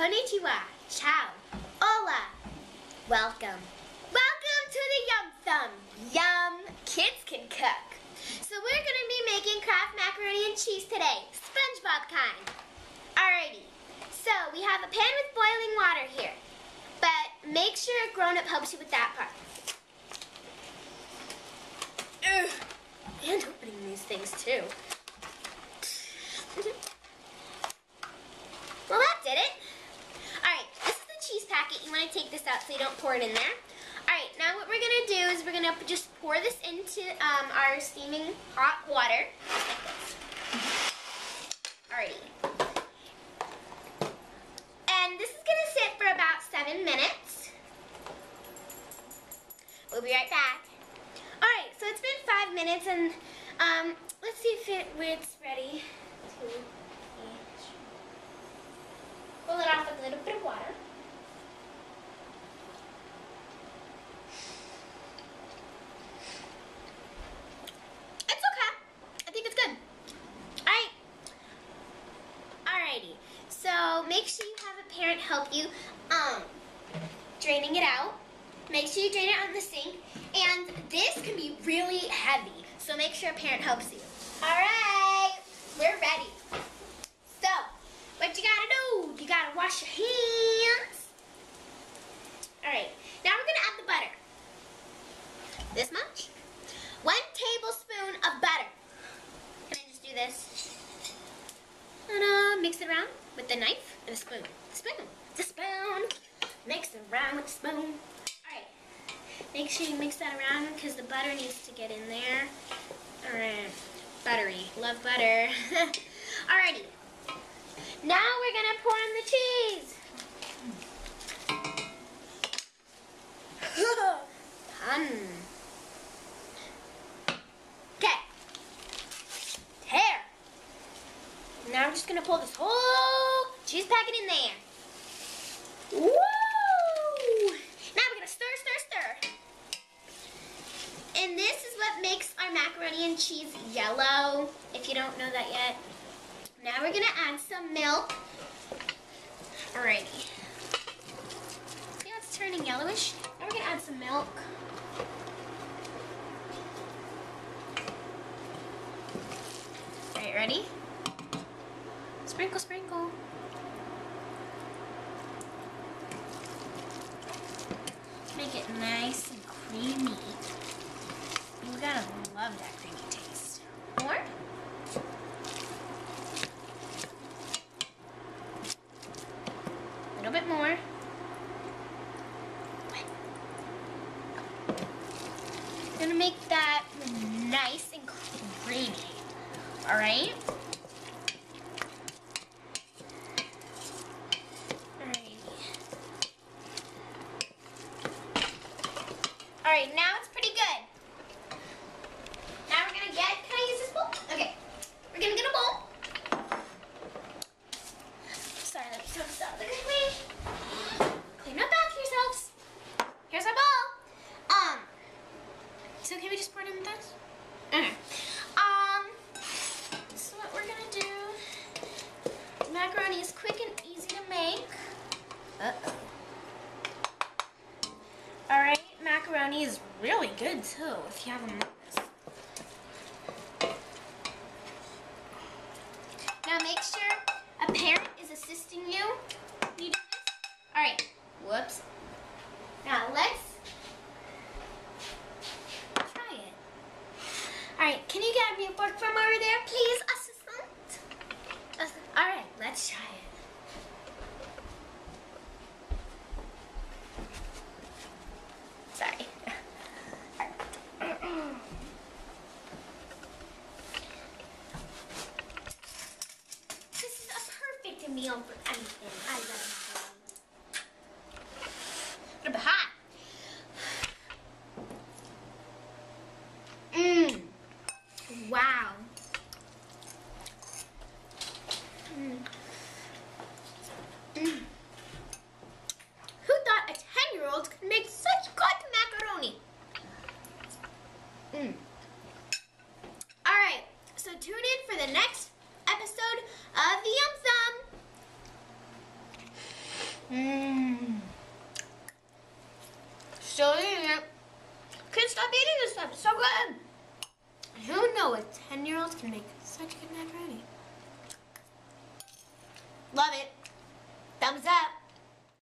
Konnichiwa, ciao, hola, welcome. Welcome to the Yum Thumb. Yum, kids can cook. So we're gonna be making Kraft macaroni and cheese today, SpongeBob kind. Alrighty, so we have a pan with boiling water here, but make sure a grown-up helps you with that part. Ugh, and opening these things too. Well, that did it. Alright, this is the cheese packet. You want to take this out so you don't pour it in there. Alright, now what we're going to do is we're going to just pour this into our steaming hot water. Alrighty. And this is going to sit for about 7 minutes. We'll be right back. Alright, so it's been 5 minutes and let's see if it's ready to pull it off with a little bit of water. It's okay. I think it's good. Alright. Alrighty. So make sure you have a parent help you draining it out. Make sure you drain it on the sink. And this can be really heavy. So make sure a parent helps you. Alright. We're ready. So what you gotta do, you gotta wash your hands. Alright, now we're gonna add the butter. This much. 1 tablespoon of butter. Can I just do this? And mix it around with the knife and a spoon. The spoon. Mix it around with the spoon. Alright, make sure you mix that around because the butter needs to get in there. Alright, buttery, love butter. Alrighty. Now we're gonna pour in the cheese. Fun. Okay. There. Now I'm just gonna pull this whole cheese packet in there. Woo! Now we're gonna stir, stir, stir. And this is what makes our macaroni and cheese yellow, if you don't know that yet. Now we're gonna add some milk. Alrighty. See how it's turning yellowish? Now we're gonna add some milk. Alright, ready? Sprinkle, sprinkle. Make it nice and creamy. You gotta love that creamy taste. More? A little bit more. I'm gonna make that nice and creamy. Alright? Alright, now it's pretty good. Now we're gonna get, can I use this bowl? Okay. We're gonna get a bowl. Sorry, let me throw this out. Look at me. Clean up after yourselves. Here's our bowl. So can we just pour it in with this? Okay. So what we're gonna do, macaroni is quick and easy to make. Uh-oh. Alright, macaroni is really good too, if you haven't noticed. Now make sure a parent is assisting you. You do this? Alright, whoops. Now let's try it. Alright, can you get me a fork from over there, please, assistant? Alright, let's try it. Sorry. This is a perfect meal for anything. I love it. A little bit hot. Mmm. Wow. Mmm. Mmm. Who thought a 10-year-old could make such good macaroni? Alright, so tune in for the next episode of the Yum Thumb. Mmm. Still eating it. Can't stop eating this stuff. It's so good. Who knew a 10-year-old can make such good macaroni? Love it.